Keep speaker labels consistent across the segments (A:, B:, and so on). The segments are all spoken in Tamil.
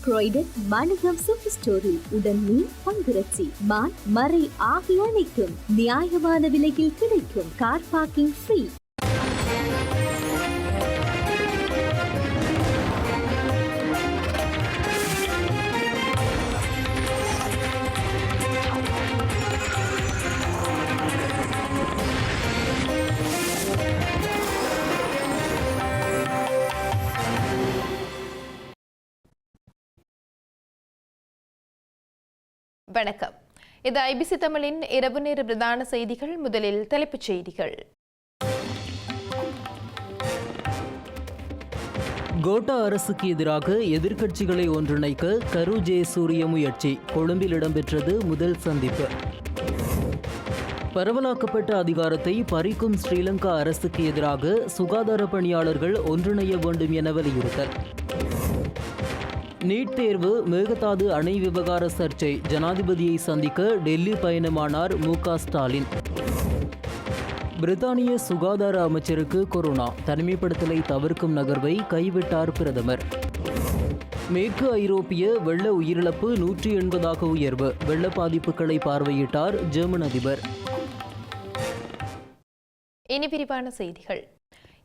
A: கிராய்டன் மணிகம் சூப்பர் ஸ்டோரில் உடன் மீன் பங்கிறச்சி மான் மறை ஆகிய அனைத்தும் நியாயமான விலையில் கிடைக்கும். Car parking free.
B: வணக்கம். இது ஐபிசி தமிழின் இரவு நேர பிரதான செய்திகள். முதலில் தலைப்புச் செய்திகள்.
C: கோட்டா அரசுக்கு எதிராக எதிர்க்கட்சிகளை ஒன்றிணைக்க கரு ஜெயசூரிய முயற்சி. கொழும்பில் இடம்பெற்றது முதல் சந்திப்பு. பரவலாக்கப்பட்ட அதிகாரத்தை பறிக்கும் ஸ்ரீலங்கா அரசுக்கு எதிராக சுகாதார பணியாளர்கள் ஒன்றிணைய வேண்டும் என வலியுறுத்தல். நீட் தேர்வு மேகதாது அணை விவகார சர்ச்சை. ஜனாதிபதியை சந்திக்க டெல்லி பயணமானார் மு.க. ஸ்டாலின். பிரித்தானிய சுகாதார அமைச்சருக்கு கொரோனா. தனிமைப்படுத்தலை தவிர்க்கும் நகர்வை கைவிட்டார் பிரதமர். மேற்கு ஐரோப்பிய வெள்ள உயிரிழப்பு 180 உயர்வு. வெள்ள பாதிப்புகளை பார்வையிட்டார் ஜெர்மன் அதிபர்.
B: இனி விரிவான செய்திகள்.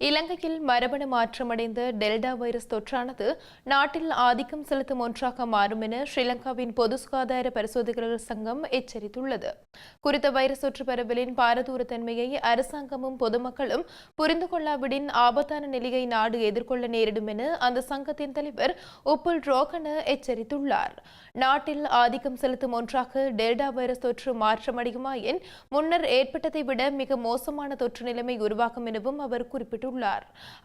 B: இலங்கையில் மரபணு மாற்றமடைந்த டெல்டா வைரஸ் தொற்றானது நாட்டில் ஆதிக்கம் செலுத்தும் ஒன்றாக மாறும் என ஸ்ரீலங்காவின் பொது சுகாதார பரிசோதகர்கள் சங்கம் எச்சரித்துள்ளது. குறித்த வைரஸ் தொற்று பரவலின் பாரதூரத்தன்மையை அரசாங்கமும் பொதுமக்களும் புரிந்து கொள்ளாவிடின் ஆபத்தான நிலையை நாடு எதிர்கொள்ள நேரிடும் என அந்த சங்கத்தின் தலைவர் உப்புல் ரோகன எச்சரித்துள்ளார். நாட்டில் ஆதிக்கம் செலுத்தும் ஒன்றாக டெல்டா வைரஸ் தொற்று மாற்றமடையுமாயின் முன்னர் ஏற்பட்டதை விட மிக மோசமான தொற்று நிலைமை உருவாகும் எனவும் அவர் குறிப்பிட்டார்.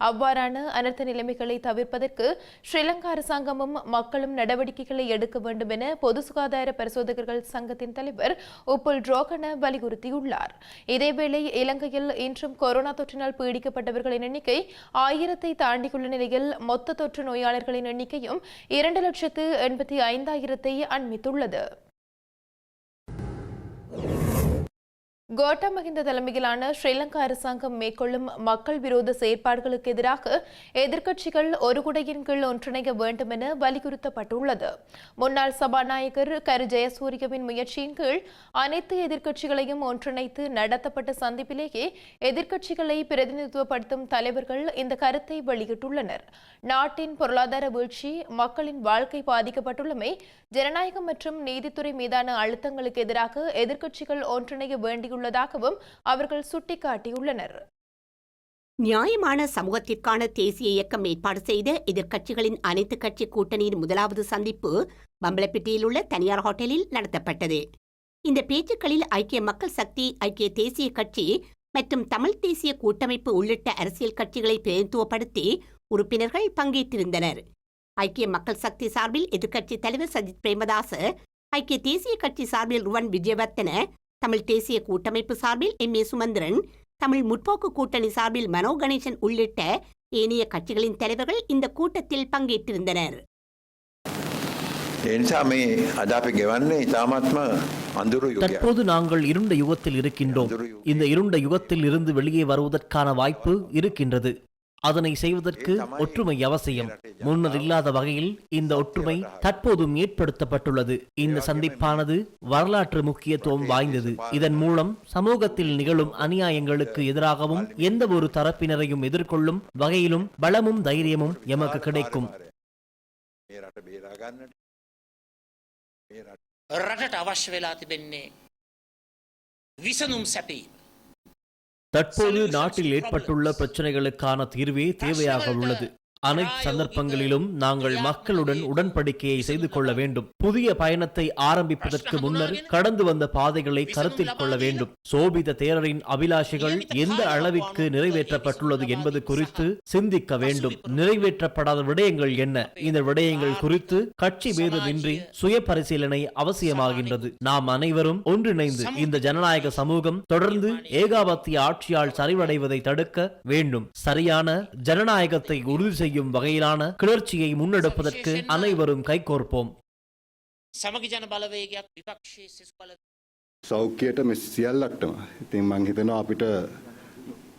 B: அவ்வாறான அனர்த்த நிலைமைகளை தவிர்ப்பதற்கு ஸ்ரீலங்கா அரசாங்கமும் மக்களும் நடவடிக்கைகளை எடுக்க வேண்டும் என பொது சுகாதார பரிசோதகர்கள் சங்கத்தின் தலைவர் உப்புல் ரோகன வலியுறுத்தியுள்ளார். இதேவேளை இலங்கையில் இன்றும் கொரோனா தொற்றினால் பீடிக்கப்பட்டவர்களின் எண்ணிக்கை 1000 தாண்டியுள்ள நிலையில் மொத்த தொற்று நோயாளர்களின் எண்ணிக்கையும் 2,85,000 அண்மித்துள்ளது. கோட்டா மஹிந்த தலைமையிலான ஸ்ரீலங்கா அரசாங்கம் மேற்கொள்ளும் மக்கள் விரோத செயற்பாடுகளுக்கு எதிராக எதிர்க்கட்சிகள் ஒரு குடையின் கீழ் ஒன்றிணைய வேண்டும் என வலியுறுத்தப்பட்டுள்ளது. முன்னாள் சபாநாயகர் கரு ஜெயசூரியவின் முயற்சியின் கீழ் அனைத்து எதிர்க்கட்சிகளையும் ஒன்றிணைத்து நடத்தப்பட்ட சந்திப்பிலேயே எதிர்க்கட்சிகளை பிரதிநிதித்துவப்படுத்தும் தலைவர்கள் இந்த கருத்தை வெளியிட்டுள்ளனர். நாட்டின் பொருளாதார வீழ்ச்சி, மக்களின் வாழ்க்கை பாதிக்கப்பட்டுள்ளமை, ஜனநாயகம் மற்றும் நீதித்துறை மீதான அழுத்தங்களுக்கு எதிராக எதிர்க்கட்சிகள் ஒன்றிணைய வேண்டியுள்ளதாகவும் அவர்கள் சுட்டிக்காட்டியுள்ளனர்.
D: நியாயமான சமூகத்திற்கான தேசிய இயக்கம் ஏற்பாடு செய்த எதிர்க்கட்சிகளின் அனைத்து கட்சி கூட்டணியின் முதலாவது சந்திப்பு பம்பலப்பிட்டியில் உள்ள தனியார் ஹோட்டலில் நடத்தப்பட்டது. இந்த பேச்சுக்களில் ஐக்கிய மக்கள் சக்தி, ஐக்கிய தேசிய கட்சி மற்றும் தமிழ் தேசிய கூட்டமைப்பு உள்ளிட்ட அரசியல் கட்சிகளை பிரதிநிதித்துவப்படுத்தி உறுப்பினர்கள் பங்கேற்றிருந்தனர். ஐக்கிய மக்கள் சக்தி சார்பில் எதிர்க்கட்சித் தலைவர் சஜித் பிரேமதாச, ஐக்கிய தேசிய கட்சி சார்பில் ருவன் விஜயவர்த்தன, தமிழ் தேசிய கூட்டமைப்பு சார்பில் எம்.ஏ. சுமந்திரன், தமிழ் முற்போக்கு கூட்டணி சார்பில் மனோ கணேசன் உள்ளிட்ட ஏனைய கட்சிகளின் தலைவர்கள் இந்த கூட்டத்தில் பங்கேற்றிருந்தனர்.
E: தற்போது நாங்கள் இருண்ட யுகத்தில் இருக்கின்றோம். இந்த இருண்ட யுகத்தில் இருந்து வெளியே வருவதற்கான வாய்ப்பு இருக்கின்றது. அதனை செய்வதற்கு ஒற்றுமை அவசியம். முன்னர் இல்லாத வகையில் இந்த ஒற்றுமை தற்போதும் ஏற்படுத்தப்பட்டுள்ளது. இந்த சந்திப்பானது வரலாற்று முக்கியத்துவம் வாய்ந்தது. இதன் மூலம் சமூகத்தில் நிகழும் அநியாயங்களுக்கு எதிராகவும் எந்த ஒரு தரப்பினரையும் எதிர்கொள்ளும் வகையிலும் பலமும் தைரியமும் எமக்கு கிடைக்கும்.
F: රටට අවශ්‍ය වෙලා තිබෙන්නේ විසඳුම් සැපීම.
E: தற்போது நாட்டில் ஏற்பட்டுள்ள பிரச்சனைகளுக்கான தீர்வே தேவையாக உள்ளது. அனைத்து சந்தர்ப்பங்களிலும் நாங்கள் மக்களுடன் உடன்படிக்கையை செய்து கொள்ள வேண்டும். புதிய பயணத்தை ஆரம்பிப்பதற்கு முன்னர் கடந்து வந்த பாதைகளை கருத்தில் கொள்ள வேண்டும். சோபித தேரரின் அபிலாஷைகள் எந்த அளவிற்கு நிறைவேற்றப்பட்டுள்ளது என்பது குறித்து சிந்திக்க வேண்டும். நிறைவேற்றப்படாத விடயங்கள் என்ன? இந்த விடயங்கள் குறித்து கட்சி பேதமின்றி சுய பரிசீலனை அவசியமாகின்றது. நாம் அனைவரும் ஒன்றிணைந்து இந்த ஜனநாயக சமூகம் தொடர்ந்து ஏகாபத்திய ஆட்சியால் சரிவடைவதை தடுக்க வேண்டும். சரியான ஜனநாயகத்தை உறுதி செய்யும் வகையிலான கிளர்ச்சியை முன்னெடுப்பதற்கு அனைவரும் கைகோர்ப்போம்.
G: සෞඛ්‍යයට සියල්ලක්ටම ඉතින් මං හිතනවා අපිට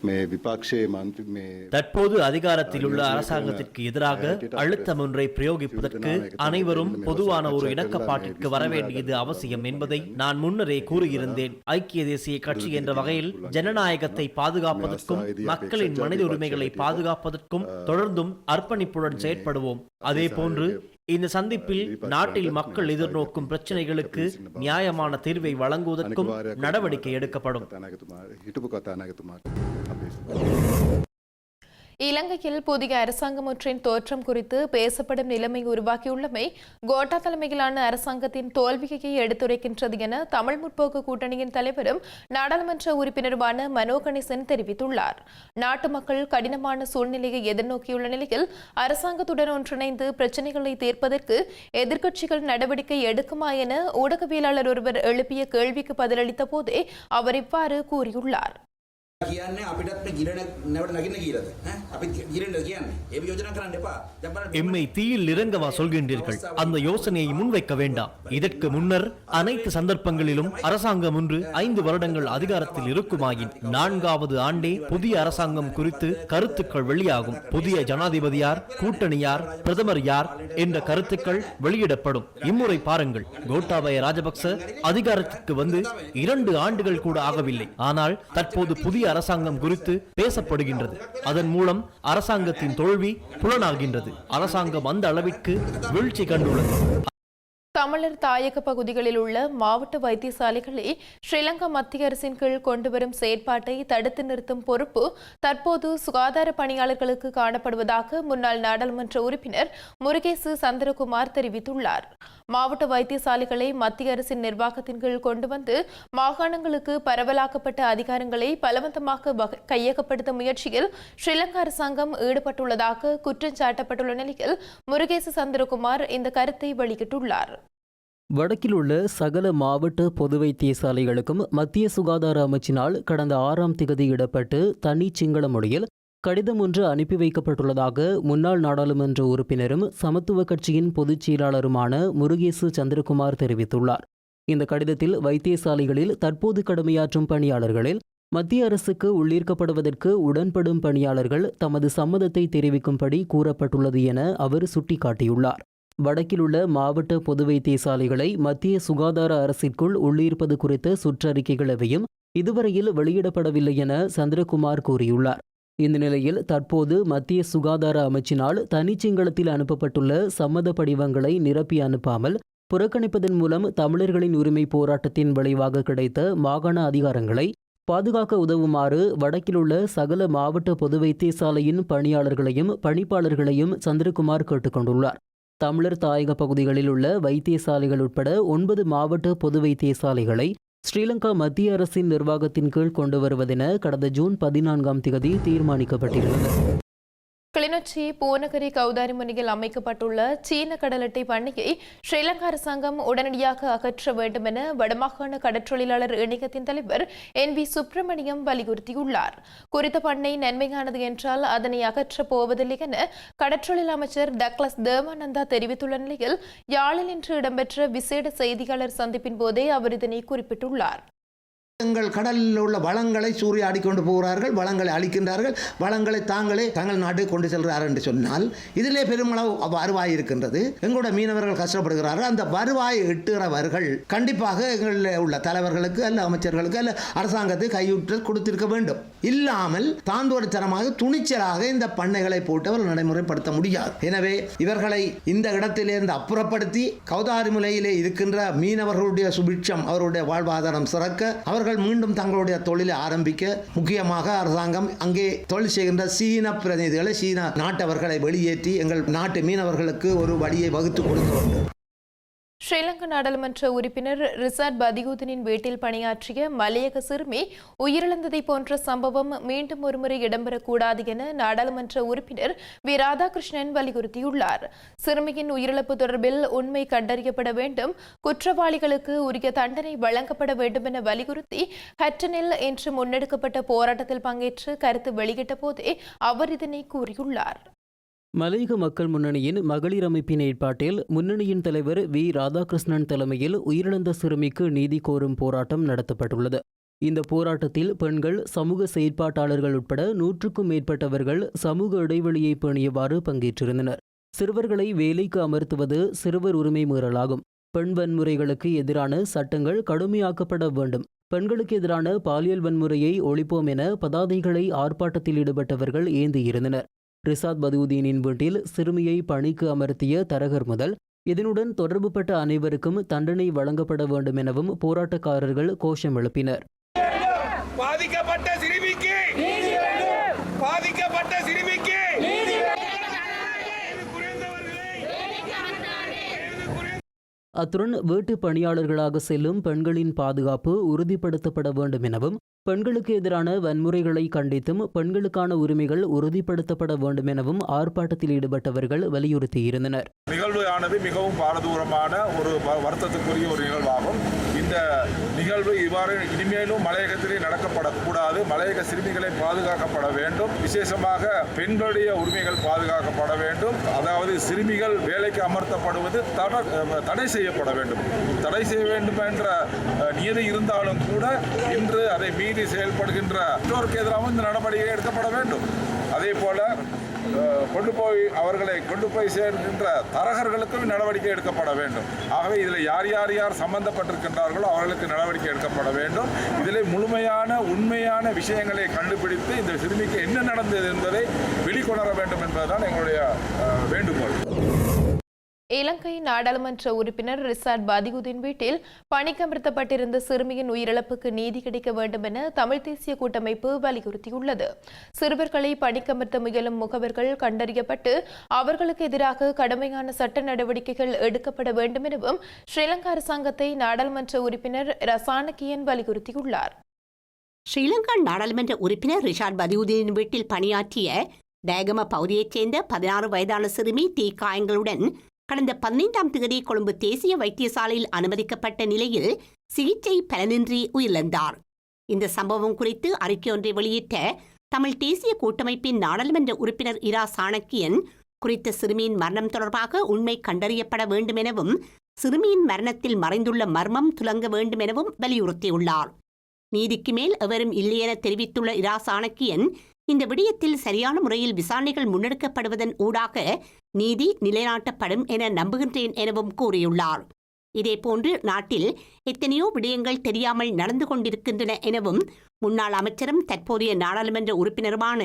G: මේ විපක්ෂයේ මන්ත්‍රී මේ
E: தற்போது அதிகாரத்தில் உள்ள அரசாங்கத்திற்கு எதிராக அழுத்தம் ஒன்றை பிரயோகிப்பதற்கு அனைவரும் பொதுவான ஒரு இணக்கப்பாட்டிற்கு வரவேண்டியது அவசியம் என்பதை நான் முன்னரே கூறியிருந்தேன். ஐக்கிய தேசிய கட்சி என்ற வகையில் ஜனநாயகத்தை பாதுகாப்பதற்கும் மக்களின் மனித உரிமைகளை பாதுகாப்பதற்கும் தொடர்ந்தும் அர்ப்பணிப்புடன் செயற்படுவோம். அதே போன்று இந்த சந்திப்பில் நாட்டில் மக்கள் எதிர்நோக்கும் பிரச்சனைகளுக்கு நியாயமான தீர்வை வழங்குவதற்கும் நடவடிக்கை எடுக்கப்படும்.
B: இலங்கையில் புதிய அரசாங்கம் ஒன்றின் தோற்றம் குறித்து பேசப்படும் நிலைமை உருவாக்கியுள்ளமை கோட்டா தலைமையிலான அரசாங்கத்தின் தோல்வியை எடுத்துரைக்கின்றது என தமிழ் முற்போக்கு கூட்டணியின் தலைவரும் நாடாளுமன்ற உறுப்பினருமான மனோ கணேசன் தெரிவித்துள்ளார். நாட்டு மக்கள் கடினமான சூழ்நிலையை எதிர்நோக்கியுள்ள நிலையில் அரசாங்கத்துடன் ஒன்றிணைந்து பிரச்சினைகளை தீர்ப்பதற்கு எதிர்க்கட்சிகள் நடவடிக்கை எடுக்குமா என ஊடகவியலாளர் ஒருவர் எழுப்பிய கேள்விக்கு பதிலளித்த போதே அவர் இவ்வாறு கூறியுள்ளார்.
E: எம்மை தீயில் இறங்கவா சொல்கின்றீர்கள்? அந்த யோசனையை முன்வைக்க வேண்டாம். இதற்கு முன்னர் அனைத்து சந்தர்ப்பங்களிலும் அரசாங்கம் ஒன்று 5 வருடங்கள் அதிகாரத்தில் இருக்குமாயின் 4வது ஆண்டே புதிய அரசாங்கம் குறித்து கருத்துக்கள் வெளியாகும். புதிய ஜனாதிபதி யார், கூட்டணி யார், பிரதமர் யார் என்ற கருத்துக்கள் வெளியிடப்படும். இம்முறை பாருங்கள், கோட்டாபய ராஜபக்ச அதிகாரத்திற்கு வந்து 2 ஆண்டுகள் கூட ஆகவில்லை. ஆனால் தற்போது புதிய அரசாங்கம் குறித்து பேசப்படுகின்றது. அதன் மூலம் அரசாங்கத்தின் தோல்வி புலனாகின்றது. அரசாங்கம் அந்த அளவிற்கு வீழ்ச்சி கண்டுள்ளது.
B: தமிழர் தாயக பகுதிகளில் உள்ள மாவட்ட வைத்தியசாலைகளை ஸ்ரீலங்கா மத்திய அரசின் கீழ் கொண்டுவரும் செயற்பாட்டை தடுத்து நிறுத்தும் பொறுப்பு தற்போது சுகாதார பணியாளர்களுக்கு காணப்படுவதாக முன்னாள் நாடாளுமன்ற உறுப்பினர் முருகேசு சந்திரகுமார் தெரிவித்துள்ளார். மாவட்ட வைத்தியசாலைகளை மத்திய அரசின் நிர்வாகத்தின் கீழ் கொண்டு வந்து மாகாணங்களுக்கு பரவலாக்கப்பட்ட அதிகாரங்களை பலவந்தமாக கையகப்படுத்தும் முயற்சியில் ஸ்ரீலங்கா அரசாங்கம் ஈடுபட்டுள்ளதாக குற்றம் சாட்டப்பட்டுள்ள நிலையில் முருகேசு சந்திரகுமார் இந்த கருத்தை வெளியிட்டுள்ளார்.
C: வடக்கில் உள்ள சகல மாவட்ட பொது வைத்தியசாலைகளுக்கும் மத்திய சுகாதார அமைச்சினால் கடந்த 6ஆம் திகதி இடப்பட்டு தனி சிங்கள மொழியில் கடிதம் ஒன்று அனுப்பி வைக்கப்பட்டுள்ளதாக முன்னாள் நாடாளுமன்ற உறுப்பினரும் சமத்துவ கட்சியின் பொதுச் செயலாளருமான முருகேசு சந்திரகுமார் தெரிவித்துள்ளார். இந்த கடிதத்தில் வைத்தியசாலைகளில் தற்போது கடமையாற்றும் பணியாளர்களில் மத்திய அரசுக்கு உள்ளீர்க்கப்படுவதற்கு உடன்படும் பணியாளர்கள் தமது சம்மதத்தை தெரிவிக்கும்படி கூறப்பட்டுள்ளது என அவர் சுட்டிக்காட்டியுள்ளார். வடக்கில் உள்ள மாவட்ட பொது வைத்தியசாலைகளை மத்திய சுகாதார அரசிற்குள் உள்ளீர்ப்பது குறித்த சுற்றறிக்கைகள் எவையும் இதுவரையில் வெளியிடப்படவில்லை என சந்திரகுமார் கூறியுள்ளார். இந்த நிலையில் தற்போது மத்திய சுகாதார அமைச்சினால் தனிச்சிங்களத்தில் அனுப்பப்பட்டுள்ள சம்மத படிவங்களை நிரப்பி அனுப்பாமல் புறக்கணிப்பதன் மூலம் தமிழர்களின் உரிமை போராட்டத்தின் விளைவாக கிடைத்த மாகாண அதிகாரங்களை பாதுகாக்க உதவுமாறு வடக்கில் உள்ள சகல மாவட்ட பொது வைத்தியசாலையின் பணியாளர்களையும் பணிப்பாளர்களையும் சந்திரகுமார் கேட்டுக்கொண்டுள்ளார். தமிழர் தாயக பகுதிகளில் உள்ள வைத்தியசாலைகள் உட்பட 9 மாவட்ட பொது வைத்தியசாலைகளை ஸ்ரீலங்கா மத்திய அரசின் நிர்வாகத்தின் கீழ் கொண்டு வருவதென கடந்த ஜூன் 14ஆம் திகதி தீர்மானிக்கப்பட்டிருந்தது.
B: கிளிநொச்சி பூநகரி கௌதாரி முனையில் அமைக்கப்பட்டுள்ள சீன கடல் அட்டை பண்ணையை ஸ்ரீலங்கா அரசாங்கம் உடனடியாக அகற்ற வேண்டும் என வடமாகாண கடற்றொழிலாளர் இணையத்தின் தலைவர் NV சுப்பிரமணியம் வலியுறுத்தியுள்ளார். குறித்த பண்ணை நன்மையானது என்றால் அதனை அகற்றப் போவதில்லை என கடற்றொழில் அமைச்சர் டக்ளஸ் தேவானந்தா தெரிவித்துள்ள நிலையில் யாழில் இன்று இடம்பெற்ற விசேட செய்தியாளர் சந்திப்பின் போதே அவர் இதனை குறிப்பிட்டுள்ளார்.
H: எங்கள் கடலில் உள்ள வளங்களை சூறையாடி கொண்டு போகிறார்கள், வளங்களை அளிக்கின்றார்கள், வளங்களை தாங்களே தங்கள் நாட்டுக்கு கொண்டு செல்கிறார்கள் என்று சொன்னால் இதிலே பெருமளவு வருவாய் இருக்கின்றது. எங்களுடைய மீனவர்கள் கஷ்டப்படுகிறார்கள். அந்த வருவாயை எட்டுகிறவர்கள் கண்டிப்பாக எங்களில் உள்ள தலைவர்களுக்கு அல்ல அமைச்சர்களுக்கு அல்ல அரசாங்கத்துக்கு கையூற்று கொடுத்திருக்க வேண்டும். இல்லாமல் தாந்தோடித்தனமாக துணிச்சலாக இந்த பண்ணைகளை போட்டவர் நடைமுறைப்படுத்த முடியாது. எனவே இவர்களை இந்த இடத்திலிருந்து அப்புறப்படுத்தி கௌதாரிமுலையிலே இருக்கின்ற மீனவர்களுடைய சுபிட்சம், அவருடைய வாழ்வாதாரம் சிறக்க, அவர்கள் மீண்டும் தங்களுடைய தொழிலை ஆரம்பிக்க முக்கியமாக அரசாங்கம் அங்கே தொழில் செய்கின்ற சீன பிரதிநிதிகளை, சீன நாட்டவர்களை வெளியேற்றி எங்கள் நாட்டு மீனவர்களுக்கு ஒரு வழியை வகுத்து கொடுக்க வேண்டும்.
B: ஸ்ரீலங்கா நாடாளுமன்ற உறுப்பினர் ரிசாட் பதியுதீனின் வீட்டில் பணியாற்றிய மலையக சிறுமி உயிரிழந்ததை போன்ற சம்பவம் மீண்டும் ஒருமுறை இடம்பெறக்கூடாது என நாடாளுமன்ற உறுப்பினர் வி ராதாகிருஷ்ணன் வலியுறுத்தியுள்ளார். சிறுமியின் உயிரிழப்பு தொடர்பில் உண்மை கண்டறியப்பட வேண்டும், குற்றவாளிகளுக்கு உரிய தண்டனை வழங்கப்பட வேண்டும் என வலியுறுத்தி ஹட்டனில் இன்று முன்னெடுக்கப்பட்ட போராட்டத்தில் பங்கேற்று கருத்து வெளியிட்ட போதே அவர் இதனை கூறியுள்ளார்.
C: மலையக மக்கள் முன்னணியின் மகளிர் அமைப்பின் ஏற்பாட்டில் முன்னணியின் தலைவர் வி ராதாகிருஷ்ணன் தலைமையில் உயிரிழந்த சிறுமிக்கு நீதி கோரும் போராட்டம் நடத்தப்பட்டுள்ளது. இந்த போராட்டத்தில் பெண்கள், சமூக செயற்பாட்டாளர்கள் உட்பட 100க்கும் மேற்பட்டவர்கள் சமூக இடைவெளியை பேணியவாறு பங்கேற்றிருந்தனர். சிறுவர்களை வேலைக்கு அமர்த்துவது சிறுவர் உரிமை மீறலாகும். பெண் வன்முறைகளுக்கு எதிரான சட்டங்கள் கடுமையாக்கப்பட வேண்டும். பெண்களுக்கு எதிரான பாலியல் வன்முறையை ஒழிப்போம் என பதாதைகளை ஆர்ப்பாட்டத்தில் ஈடுபட்டவர்கள் ஏந்தியிருந்தனர். ரிசாத் பதூதீனின் வீட்டில் சிறுமியை பணிக்கு அமர்த்திய தரகர் முதல் இதனுடன் தொடர்புபட்ட அனைவருக்கும் தண்டனை வழங்கப்பட வேண்டும் எனவும் போராட்டக்காரர்கள் கோஷம் எழுப்பினர்.
I: பாதிக்கப்பட்ட சிறுமிக்கு பாதிக்கப்பட்ட சிறுமிக்கு
C: அத்துடன் வீட்டு பணியாளர்களாக செல்லும் பெண்களின் பாதுகாப்பு உறுதிப்படுத்தப்பட வேண்டும் எனவும் பெண்களுக்கு எதிரான வன்முறைகளை கண்டித்தும் பெண்களுக்கான உரிமைகள் உறுதிப்படுத்தப்பட வேண்டும் எனவும் ஆர்ப்பாட்டத்தில் ஈடுபட்டவர்கள் வலியுறுத்தியிருந்தனர்.
I: நிகழ்வு ஆனது மிகவும் பாரதூரமான ஒரு வருத்தத்துக்குரிய ஒரு நிகழ்வாகும். இந்த நிகழ்வு இவ்வாறு இனிமேலும் மலையகத்திலே நடக்கப்படக்கூடாது. மலையக சிறுமிகளை பாதுகாக்கப்பட வேண்டும். விசேஷமாக பெண்களுடைய உரிமைகள் பாதுகாக்கப்பட வேண்டும். அதாவது சிறுமிகள் வேலைக்கு அமர்த்தப்படுவது தடை செய்யப்பட வேண்டும். தடை செய்ய வேண்டும் என்ற நியதி இருந்தாலும் கூட இன்று அதை மீறி செயல்படுகின்ற பெற்றோருக்கு எதிராக இந்த நடவடிக்கை எடுக்கப்பட வேண்டும். அதே போல அவர்களை கொண்டு போய் சேர்க்கின்ற தரகர்களுக்கும் நடவடிக்கை எடுக்கப்பட வேண்டும். ஆகவே இதில் யார் சம்பந்தப்பட்டிருக்கின்றார்களோ அவர்களுக்கு நடவடிக்கை எடுக்கப்பட வேண்டும். இதில் முழுமையான உண்மையான விஷயங்களை கண்டுபிடித்து இந்த சிறுமிக்கு என்ன நடந்தது என்பதை வெளிக்கொணர வேண்டும் என்பதுதான் எங்களுடைய வேண்டுகோள்.
B: இலங்கை நாடாளுமன்ற உறுப்பினர் ரிசாட் பதியுதீன் வீட்டில் பணிக்கமர்த்தப்பட்டிருந்த சிறுமியின் உயிரிழப்புக்கு நீதி கிடைக்க வேண்டும் என தமிழ் தேசிய கூட்டமைப்பு வலியுறுத்தியுள்ளது. சிறுவர்களை பணிக்கமர்த்த முயலும் முகவர்கள் கண்டறியப்பட்டு அவர்களுக்கு எதிராக கடுமையான சட்ட நடவடிக்கைகள் எடுக்கப்பட வேண்டும் எனவும் ஸ்ரீலங்கா அரசாங்கத்தை நாடாளுமன்ற உறுப்பினர் ரசானகியன் வலியுறுத்தியுள்ளார்.
D: ஸ்ரீலங்கா நாடாளுமன்ற உறுப்பினர் ரிஷாட் பதியுதீன் வீட்டில் பணியாற்றிய டேகம பகுதியைச் சேர்ந்த 16 வயதான சிறுமி தீக்காயங்களுடன் கடந்த 15ஆம் தேதி கொழும்பு தேசிய வைத்தியசாலையில் அனுமதிக்கப்பட்ட நிலையில் சிகிச்சை பலனின்றி உயிரிழந்தார். இந்த சம்பவம் குறித்து அறிக்கையொன்றை வெளியிட்ட தமிழ் தேசிய கூட்டமைப்பின் நாடாளுமன்ற உறுப்பினர் இரா சாணக்கியன் குறித்த சிறுமியின் மரணம் தொடர்பாக உண்மை கண்டறியப்பட வேண்டும் எனவும் சிறுமியின் மரணத்தில் மறைந்துள்ள மர்மம் துலங்க வேண்டும் எனவும் வலியுறுத்தியுள்ளார். நீதிக்கு மேல் எவரும் இல்லையென தெரிவித்துள்ள இரா சாணக்கியன் இந்த விடயத்தில் சரியான முறையில் விசாரணைகள் முன்னெடுக்கப்படுவதன் ஊடாக நீதி நிலைநாட்டப்படும் என நம்புகின்றேன் எனவும் கூறியுள்ளார். இதேபோன்று நாட்டில் எத்தனையோ விடயங்கள் தெரியாமல் நடந்து கொண்டிருக்கின்றன எனவும் முன்னாள் அமைச்சரும் தற்போதைய நாடாளுமன்ற உறுப்பினருமான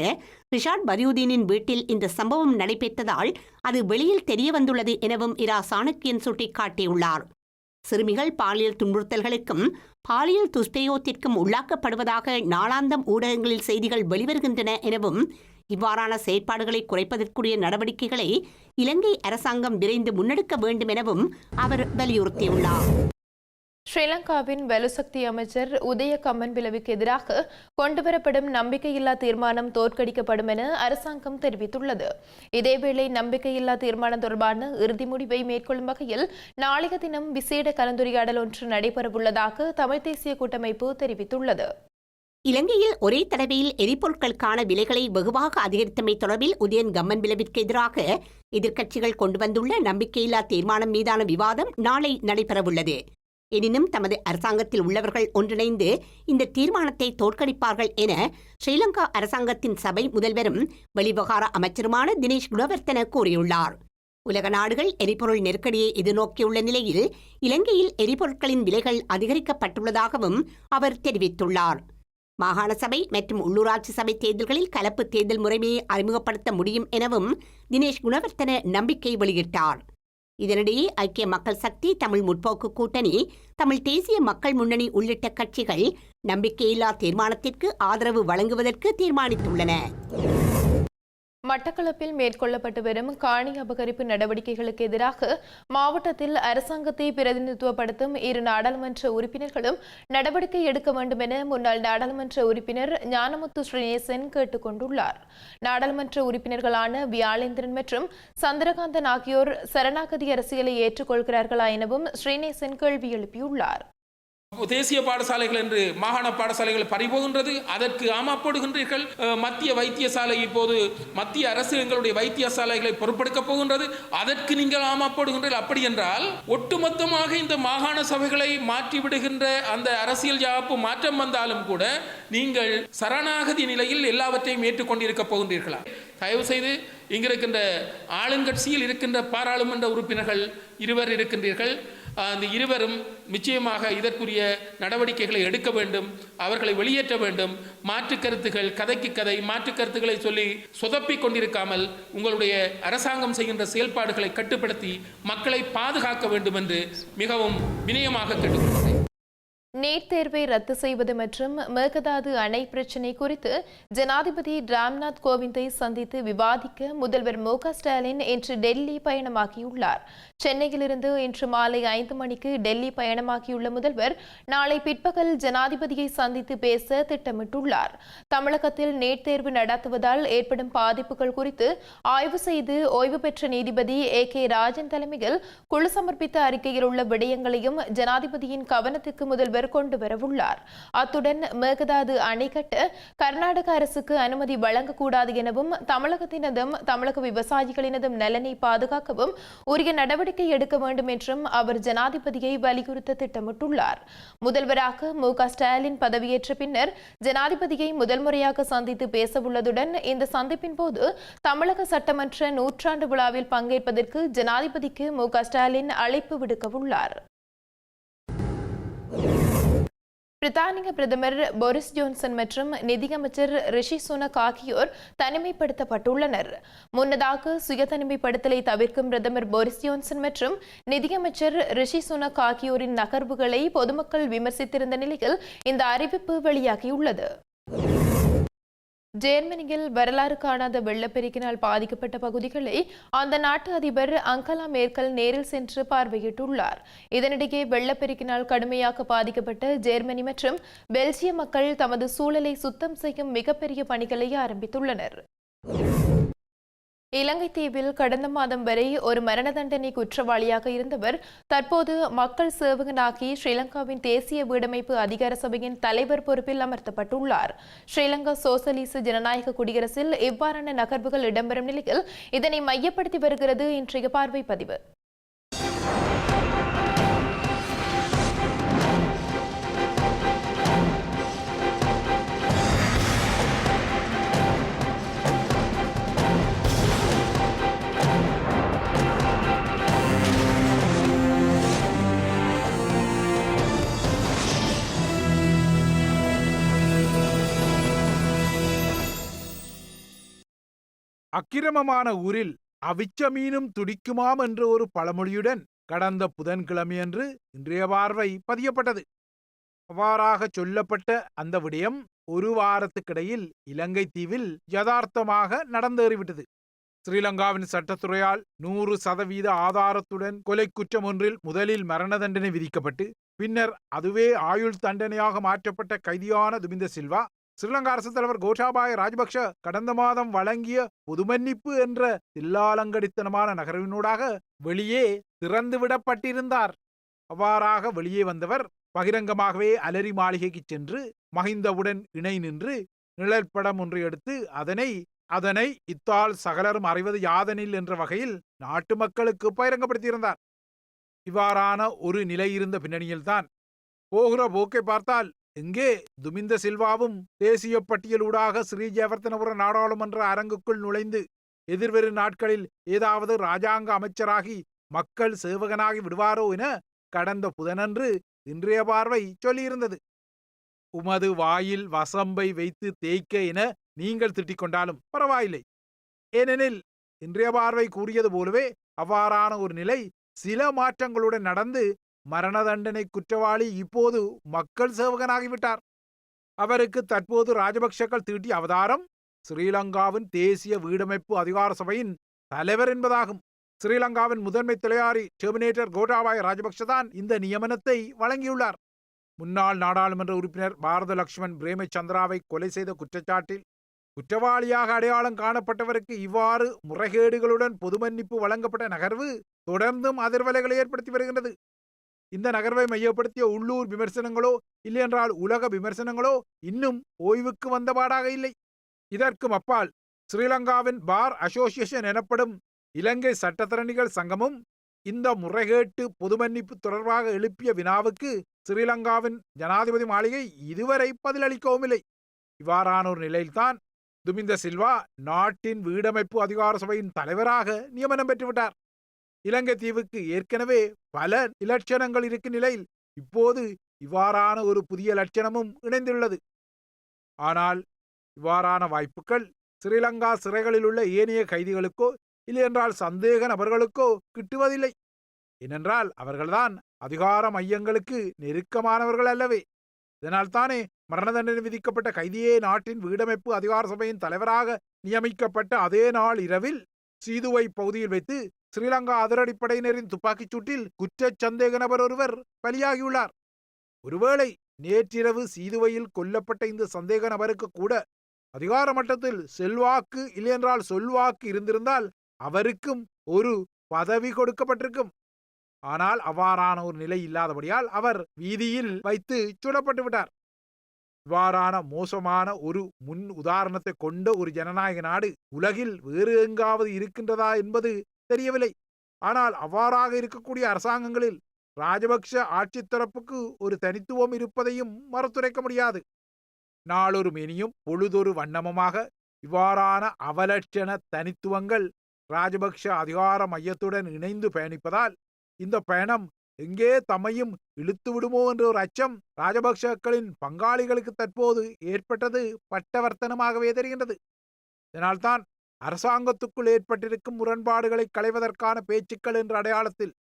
D: ரிஷாட் பதியுதீனின் வீட்டில் இந்த சம்பவம் நடைபெற்றதால் அது வெளியில் தெரியவந்துள்ளது எனவும் இரா சாணக்கியன் சுட்டிக்காட்டியுள்ளார். சிறுமிகள் பாலியல் துன்புறுத்தல்களுக்கும் பாலியல் துஷ்பிரயோகத்திற்கும் உள்ளாக்கப்படுவதாக நாளாந்தம் ஊடகங்களில் செய்திகள் வெளிவருகின்றன எனவும் இவ்வாறான செயற்பாடுகளை குறைப்பதற்குரிய நடவடிக்கைகளை இலங்கை அரசாங்கம் விரைந்து முன்னெடுக்க வேண்டும் எனவும் அவர் வலியுறுத்தியுள்ளார்.
B: ஸ்ரீலங்காவின் வலுசக்தி அமைச்சர் உதய கம்மன்பிலவுக்கு எதிராக கொண்டுவரப்படும் நம்பிக்கையில்லா தீர்மானம் தோற்கடிக்கப்படும் என அரசாங்கம் தெரிவித்துள்ளது. இதேவேளை நம்பிக்கையில்லா தீர்மானம் தொடர்பான இறுதி முடிவை மேற்கொள்ளும் வகையில் நாளைய தினம் விசேட கலந்துரையாடல் ஒன்று நடைபெறவுள்ளதாக தமிழ் தேசிய கூட்டமைப்பு தெரிவித்துள்ளது.
D: இலங்கையில் ஒரே தடவையில் எரிபொருட்களுக்கான விலைகளை வெகுவாக அதிகரித்தமை தொடர்பில் உதயன் கம்மன்பிலவிற்கு எதிராக எதிர்க்கட்சிகள் கொண்டு வந்துள்ள நம்பிக்கையில்லா தீர்மானம் மீதான விவாதம் நாளை நடைபெறவுள்ளது. எனினும் தமது அரசாங்கத்தில் உள்ளவர்கள் ஒன்றிணைந்து இந்த தீர்மானத்தை தோற்கடிப்பார்கள் என ஸ்ரீலங்கா அரசாங்கத்தின் சபை முதல்வரும் வெளிவிவகார அமைச்சருமான தினேஷ் குணவர்த்தன கூறியுள்ளார். உலக நாடுகள் எரிபொருள் நெருக்கடியை எதிர்நோக்கியுள்ள நிலையில் இலங்கையில் எரிபொருட்களின் விலைகள் அதிகரிக்கப்பட்டுள்ளதாகவும் அவர் தெரிவித்துள்ளார். மாகாண சபை மற்றும் உள்ளூராட்சி சபை தேர்தல்களில் கலப்பு தேர்தல் முறைமையை அறிமுகப்படுத்த முடியும் எனவும் தினேஷ் குணவர்த்தன நம்பிக்கை வெளியிட்டார். இதனிடையே ஐக்கிய மக்கள் சக்தி, தமிழ் முற்போக்கு கூட்டணி, தமிழ் தேசிய மக்கள் முன்னணி உள்ளிட்ட கட்சிகள் நம்பிக்கையில்லா தீர்மானத்திற்கு ஆதரவு வழங்குவதற்கு தீர்மானித்துள்ளன.
B: மட்டக்களப்பில் மேற்கொள்ளப்பட்டு வரும் காணி அபகரிப்பு நடவடிக்கைகளுக்கு எதிராக மாவட்டத்தில் அரசாங்கத்தை பிரதிநிதித்துவப்படுத்தும் 2 நாடாளுமன்ற உறுப்பினர்களும் நடவடிக்கை எடுக்க வேண்டும் என முன்னாள் நாடாளுமன்ற உறுப்பினர் ஞானமுத்து ஸ்ரீநேசன் கேட்டுக் கொண்டுள்ளார். நாடாளுமன்ற உறுப்பினர்களான வியாழேந்திரன் மற்றும் சந்திரகாந்தன் ஆகியோர் சரணாகதி அரசியலை ஏற்றுக்கொள்கிறார்களா எனவும் ஸ்ரீநேசன் கேள்வி எழுப்பியுள்ளார்.
J: தேசிய பாடசாலைகள் என்று மாகாண பாடசாலைகள் பறிபோகின்றது. அதற்கு ஆமாப்படுகின்றீர்கள். மத்திய வைத்தியசாலை இப்போது மத்திய அரசு எங்களுடைய வைத்தியசாலைகளை பொறுப்பெடுக்கப் போகின்றது. அதற்கு நீங்கள் ஆமாப்படுகின்றீர்கள். அப்படி என்றால் ஒட்டுமொத்தமாக இந்த மாகாண சபைகளை மாற்றிவிடுகின்ற அந்த அரசியல் யாப்பு மாற்றம் வந்தாலும் கூட நீங்கள் சரணாகதி நிலையில் எல்லாவற்றையும் ஏற்றுக்கொண்டிருக்க போகின்றீர்களா? தயவு செய்து இங்கிருக்கின்ற ஆளுங்கட்சியில் இருக்கின்ற பாராளுமன்ற உறுப்பினர்கள் 2 இருக்கின்றீர்கள். அந்த 2 நிச்சயமாக இதற்குரிய நடவடிக்கைகளை எடுக்க வேண்டும். அவர்களை வெளியேற்ற வேண்டும். மாற்று கருத்துக்கள், கதைக்கு கதை மாற்று கருத்துக்களை சொல்லி சொதப்பிக் கொண்டிருக்காமல் உங்களுடைய அரசாங்கம் செய்கின்ற செயல்பாடுகளை கட்டுப்படுத்தி மக்களை பாதுகாக்க வேண்டும் என்று மிகவும் வினயமாக கேட்டுக்கொள்கிறேன்.
B: நீட் தேர்வை ரத்து செய்வது மற்றும் மேகதாது அணை பிரச்சினை குறித்து ஜனாதிபதி ராம்நாத் கோவிந்தை சந்தித்து விவாதிக்க முதல்வர் மு.க. ஸ்டாலின் இன்று டெல்லி பயணமாகியுள்ளார். சென்னையிலிருந்து இன்று மாலை 5 மணிக்கு டெல்லி பயணமாகியுள்ள முதல்வர் நாளை பிற்பகல் ஜனாதிபதியை சந்தித்து பேச திட்டமிட்டுள்ளார். தமிழகத்தில் நீட் தேர்வு நடத்துவதால் ஏற்படும் பாதிப்புகள் குறித்து ஆய்வு செய்து ஓய்வு பெற்ற நீதிபதி A.K. ராஜன் தலைமையில் குழு சமர்ப்பித்த அறிக்கையில் உள்ள விடயங்களையும் ஜனாதிபதியின் கவனத்துக்கு முதல்வர் கொண்டு வரவுள்ளார். அத்துடன் மேகதாது அணை கட்ட கர்நாடக அரசுக்கு அனுமதி வழங்கக்கூடாது எனவும் தமிழகத்தினதும் தமிழக விவசாயிகளினதும் நலனை பாதுகாக்கவும் உரிய நடவடிக்கை எடுக்க வேண்டும் என்றும் அவர் ஜனாதிபதியை வலியுறுத்த திட்டமிட்டுள்ளார். முதல்வராக மு.க. ஸ்டாலின் பதவியேற்ற பின்னர் ஜனாதிபதியை முதல் முறையாக சந்தித்து பேசவுள்ளதுடன் இந்த சந்திப்பின் போது தமிழக சட்டமன்ற 100ஆண்டு விழாவில் பங்கேற்பதற்கு ஜனாதிபதிக்கு மு.க. ஸ்டாலின் அழைப்பு விடுக்கவுள்ளார். பிரித்தானிய பிரதமர் போரிஸ் ஜோன்சன் மற்றும் நிதியமைச்சர் ரிஷி சுனக் ஆகியோர் தனிமைப்படுத்தப்பட்டுள்ளனர். முன்னதாக சுய தனிமைப்படுத்தலை தவிர்க்கும் பிரதமர் போரிஸ் ஜோன்சன் மற்றும் நிதியமைச்சர் ரிஷி சுனக் ஆகியோரின் நகர்வுகளை பொதுமக்கள் விமர்சித்திருந்த நிலையில் இந்த அறிவிப்பு வெளியாகியுள்ளது. ஜெர்மனியில் வரலாறு காணாத வெள்ளப்பெருக்கினால் பாதிக்கப்பட்ட பகுதிகளை அந்த நாட்டு அதிபர் அங்கலா மேர்க்கல் நேரில் சென்று பார்வையிட்டுள்ளார். இதனிடையே வெள்ளப்பெருக்கினால் கடுமையாக பாதிக்கப்பட்ட ஜெர்மனி மற்றும் பெல்ஜிய மக்கள் தமது சூழலை சுத்தம் செய்யும் மிகப்பெரிய பணிகளை ஆரம்பித்துள்ளனர். இலங்கை தீவில் கடந்த மாதம் வரை ஒரு மரண தண்டனை குற்றவாளியாக இருந்தவர் தற்போது மக்கள் சேவகனாகி ஸ்ரீலங்காவின் தேசிய வீடமைப்பு அதிகார சபையின் தலைவர் பொறுப்பில் அமர்த்தப்பட்டுள்ளார். ஸ்ரீலங்கா சோசலிச ஜனநாயக குடியரசில் இவ்வாறான நகர்வுகள் இடம்பெறும் நிலையில் இதனை மையப்படுத்தி வருகிறது இன்றைய பார்வை பதிவு.
K: அக்கிரமமான ஊரில் அவிச்ச மீனும் துடிக்குமாம் என்ற ஒரு பழமொழியுடன் கடந்த புதன்கிழமையன்று இன்றைய பார்வை பதியப்பட்டது. அவ்வாறாக சொல்லப்பட்ட அந்த விடயம் ஒரு வாரத்துக்கிடையில் இலங்கை தீவில் யதார்த்தமாக நடந்தேறிவிட்டது. ஸ்ரீலங்காவின் சட்டத்துறையால் 100% ஆதாரத்துடன் கொலை குற்றம் ஒன்றில் முதலில் மரண தண்டனை விதிக்கப்பட்டு பின்னர் அதுவே ஆயுள் தண்டனையாக மாற்றப்பட்ட கைதியான துமிந்த சில்வா ஸ்ரீலங்கா அரசு தலைவர் கோட்டாபாய ராஜபக்ஷ கடந்த மாதம் வழங்கிய பொதுமன்னிப்பு என்ற தில்லாலங்கடித்தனமான நகர்வினூடாக வெளியே திறந்துவிடப்பட்டிருந்தார். அவ்வாறாக வெளியே வந்தவர் பகிரங்கமாகவே அலரி மாளிகைக்கு சென்று மஹிந்தவுடன் இணை நின்று நிழற்படம் ஒன்று எடுத்து அதனை இத்தால் சகலரும் அறிவது யாதனில் என்ற வகையில் நாட்டு மக்களுக்கு பகிரங்கப்படுத்தியிருந்தார். இவ்வாறான ஒரு நிலை இருந்த பின்னணியில்தான் போகிற போக்கை பார்த்தால் எங்கே துமிந்த சில்வாவும் தேசிய பட்டியலூடாக ஸ்ரீ ஜெயவர்தனபுர நாடாளுமன்ற அரங்குக்குள் நுழைந்து எதிர்வரும் நாட்களில் ஏதாவது ராஜாங்க அமைச்சராகி மக்கள் சேவகனாகி விடுவாரோ என கடந்த புதனன்று இன்றைய பார்வை சொல்லியிருந்தது. உமது வாயில் வசம்பை வைத்து தேய்க்க என நீங்கள் திட்டிக் கொண்டாலும் பரவாயில்லை. ஏனெனில் இன்றைய பார்வை கூறியது போலவே அவ்வாறான ஒரு நிலை சில மாற்றங்களுடன் நடந்து மரண தண்டனை குற்றவாளி இப்போது மக்கள் சேவகனாகிவிட்டார். அவருக்கு தற்போது ராஜபக்ஷக்கள் தீட்டிய அவதாரம் ஸ்ரீலங்காவின் தேசிய வீடமைப்பு அதிகார சபையின் தலைவர் என்பதாகும். ஸ்ரீலங்காவின் முதன்மை தலையாரி டெர்மினேட்டர் கோட்டாபாய ராஜபக்ஷதான் இந்த நியமனத்தை வழங்கியுள்ளார். முன்னாள் நாடாளுமன்ற உறுப்பினர் பாரத லட்சுமண் பிரேமச்சந்திராவை கொலை செய்த குற்றச்சாட்டில் குற்றவாளியாக அடையாளம் காணப்பட்டவருக்கு இவ்வாறு முறைகேடுகளுடன் பொது மன்னிப்பு வழங்கப்பட்ட நகர்வு தொடர்ந்தும் அதிர்வலைகளை ஏற்படுத்தி வருகின்றது. இந்த நகர்வை மையப்படுத்திய உள்ளூர் விமர்சனங்களோ இல்லையென்றால் உலக விமர்சனங்களோ இன்னும் ஓய்வுக்கு வந்தபாடாக இல்லை. இதற்கும் அப்பால் ஸ்ரீலங்காவின் பார் அசோசியேஷன் எனப்படும் இலங்கை சட்டத்தரணிகள் சங்கமும் இந்த முறைகேட்டு பொது மன்னிப்பு தொடர்பாக எழுப்பிய வினாவுக்கு ஸ்ரீலங்காவின் ஜனாதிபதி மாளிகை இதுவரை பதிலளிக்கவும் இல்லை. இவ்வாறான ஒரு நிலையில்தான் துமிந்த சில்வா நாட்டின் வீடமைப்பு அதிகார சபையின் தலைவராக நியமனம் பெற்றுவிட்டார். இலங்கை தீவுக்கு ஏற்கனவே பல இலட்சணங்கள் இருக்கும் நிலையில் இப்போது இவ்வாறான ஒரு புதிய லட்சணமும் இணைந்துள்ளது. ஆனால் இவ்வாறான வாய்ப்புகள் ஸ்ரீலங்கா சிறைகளில் உள்ள ஏனைய கைதிகளுக்கோ இல்லையென்றால் சந்தேக நபர்களுக்கோ கிட்டுவதில்லை. ஏனென்றால் அவர்கள்தான் அதிகார மையங்களுக்கு நெருக்கமானவர்கள் அல்லவே. இதனால் தானே மரண தண்டனை விதிக்கப்பட்ட கைதியே நாட்டின் வீடமைப்பு அதிகார சபையின் தலைவராக நியமிக்கப்பட்ட அதே நாள் இரவில் சீதுவை பகுதியில் வைத்து ஸ்ரீலங்கா அதிரடிப்படையினரின் துப்பாக்கிச் சூட்டில் குற்றச் சந்தேக நபர் ஒருவர் பலியாகியுள்ளார். ஒருவேளை நேற்றிரவு சீதுவையில் கொல்லப்பட்ட இந்த சந்தேக நபருக்கு கூட அதிகார மட்டத்தில் செல்வாக்கு இல்லையென்றால் சொல்வாக்கு இருந்திருந்தால் அவருக்கும் ஒரு பதவி கொடுக்கப்பட்டிருக்கும். ஆனால் அவ்வாறான ஒரு நிலை இல்லாதபடியால் அவர் வீதியில் வைத்து சுடப்பட்டு விட்டார். இவ்வாறான மோசமான ஒரு முன் உதாரணத்தை கொண்ட ஒரு ஜனநாயக நாடு உலகில் வேறு எங்காவது இருக்கின்றதா என்பது தெரியவில்லை. ஆனால் அவ்வாறாக இருக்கக்கூடிய அரசாங்கங்களில் ராஜபக்ஷ ஆட்சி தரப்புக்கு ஒரு தனித்துவம் இருப்பதையும் மறுத்துரைக்க முடியாது. நாளொரு மேனியும் பொழுதொரு வண்ணமுமாக இவ்வாறான அவலட்சண தனித்துவங்கள் ராஜபக்ஷ அதிகார மையத்துடன் இணைந்து பயணிப்பதால் இந்த பயணம் எங்கே தம்மையும் இழுத்து விடுமோ என்ற ஒரு அச்சம் ராஜபக்ஷக்களின் பங்காளிகளுக்கு தற்போது ஏற்பட்டது பட்டவர்த்தனமாகவே தெரிகின்றது. இதனால்தான் அரசாங்கத்துக்குள் ஏற்பட்டிருக்கும் முரண்பாடுகளை களைவதற்கான பேச்சுக்கள் என்ற அடையாளத்தில்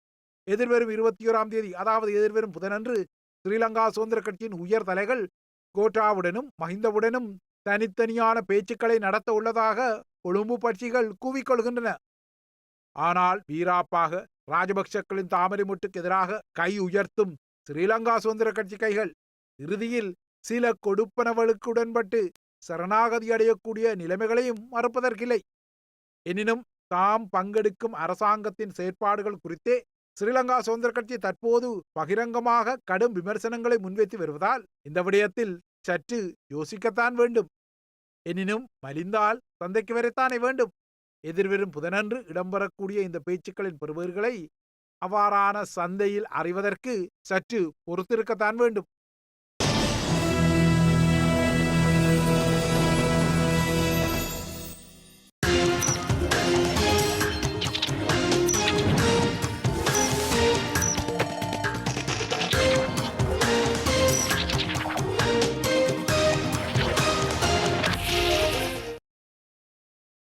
K: எதிர்வரும் 21ஆம் தேதி அதாவது எதிர்வரும் புதனன்று ஸ்ரீலங்கா சுதந்திர கட்சியின் உயர் தலைகள் கோட்டாவுடனும் மஹிந்தவுடனும் தனித்தனியான பேச்சுக்களை நடத்த உள்ளதாக கொழும்பு பட்சிகள் கூவிக்கொள்கின்றன. ஆனால் வீராப்பாக ராஜபக்சக்களின் தாமரை முட்டுக்கு எதிராக கை உயர்த்தும் ஸ்ரீலங்கா சுதந்திர கட்சி கைகள் இறுதியில் சில கொடுப்பனவளுக்கு உடன்பட்டு சரணாகதி அடையக்கூடிய நிலைமைகளையும் மறுப்பதற்கில்லை. எனினும் தாம் பங்கெடுக்கும் அரசாங்கத்தின் செயற்பாடுகள் குறித்தே ஸ்ரீலங்கா சுதந்திர கட்சி தற்போது பகிரங்கமாக கடும் விமர்சனங்களை முன்வைத்து வருவதால் இந்த விடயத்தில் சற்று யோசிக்கத்தான் வேண்டும். எனினும் மலிந்தால் சந்தைக்கு வரைத்தானே வேண்டும். எதிர்வரும் புதனன்று இடம்பெறக்கூடிய இந்த பேச்சுக்களின் பெறுபவர்களை அவ்வாறான சந்தையில் அறிவதற்கு சற்று பொறுத்திருக்கத்தான் வேண்டும்.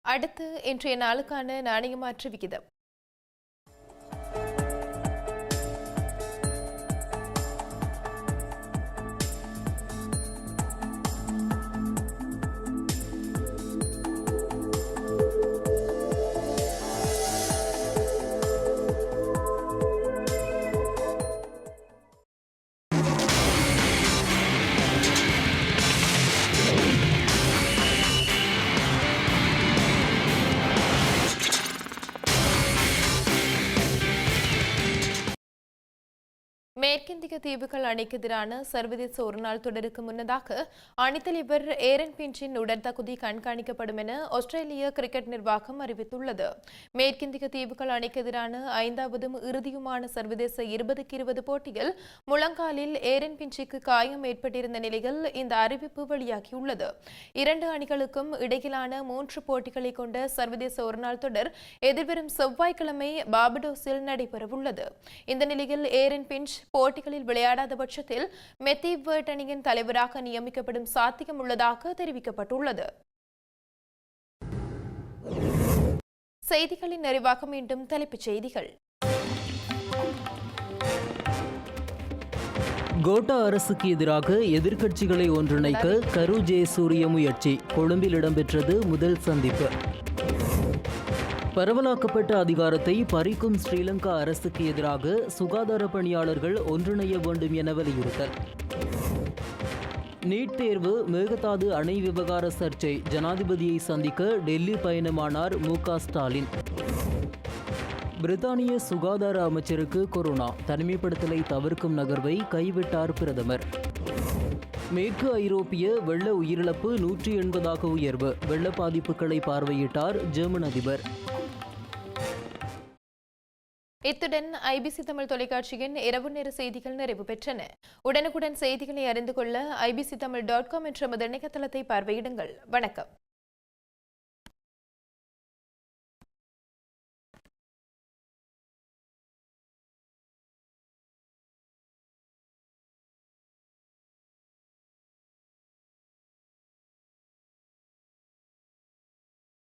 B: அடுத்து இன்றைய நாளுக்கான நாணய மாற்று விகிதம். மேற்கிந்திய தீவுகள் அணிக்கு எதிரான சர்வதேச ஒருநாள் தொடருக்கு முன்னதாக அணித்தலைவர் ஏரன் பின்ச்சின் உடற்தகுதி கண்காணிக்கப்படும் என ஆஸ்திரேலிய கிரிக்கெட் நிர்வாகம் அறிவித்துள்ளது. மேற்கிந்திய தீவுகள் அணிக்கு எதிரான 5வது இறுதியுமான சர்வதேச 20-20 போட்டியில் முழங்காலில் ஏரன் பின்ச்சிக்கு காயம் ஏற்பட்டிருந்த நிலையில் இந்த அறிவிப்பு வெளியாகியுள்ளது. 2 அணிகளுக்கும் இடையிலான 3 போட்டிகளை கொண்ட சர்வதேச ஒருநாள் தொடர் எதிர்வரும் செவ்வாய்க்கிழமை பார்படோஸில் நடைபெறவுள்ளது. இந்த நிலையில் ஏரன் பின்ச் போட்டிகளில் விளையாடாத பட்சத்தில் மெத்தீவ் வேர்ட் அணியின் தலைவராக நியமிக்கப்படும் சாத்தியம் உள்ளதாக தெரிவிக்கப்பட்டுள்ளது. செய்திகளின் நிறைவாக மீண்டும் தலைப்புச் செய்திகள்.
C: கோட்டா அரசுக்கு எதிராக எதிர்க்கட்சிகளை ஒன்றிணைக்க கரு ஜெயசூரிய முயற்சி. கொழும்பில் இடம்பெற்றது முதல் சந்திப்பு. பரவலாக்கப்பட்ட அதிகாரத்தை பறிக்கும் ஸ்ரீலங்கா அரசுக்கு எதிராக சுகாதார பணியாளர்கள் ஒன்றிணைய வேண்டும் என வலியுறுத்தல். நீட் தேர்வு மேகதாது அணை விவகார சர்ச்சை. ஜனாதிபதியை சந்திக்க டெல்லி பயணமானார் மு.க. ஸ்டாலின். பிரித்தானிய சுகாதார அமைச்சருக்கு கொரோனா, தனிமைப்படுத்தலை தவிர்க்கும் நகர்வை கைவிட்டார் பிரதமர். மேற்கு ஐரோப்பிய வெள்ள உயிரிழப்பு 180 உயர்வு, வெள்ள பாதிப்புகளை பார்வையிட்டார் ஜெர்மன் அதிபர்.
B: இத்துடன் ஐபிசி தமிழ் தொலைக்காட்சியின் இரவு நேர செய்திகள் நிறைவு பெற்றன. உடனுக்குடன் செய்திகளை அறிந்து கொள்ள ibctamil.com என்ற இணையதளத்தை பார்வையிடுங்கள். வணக்கம்.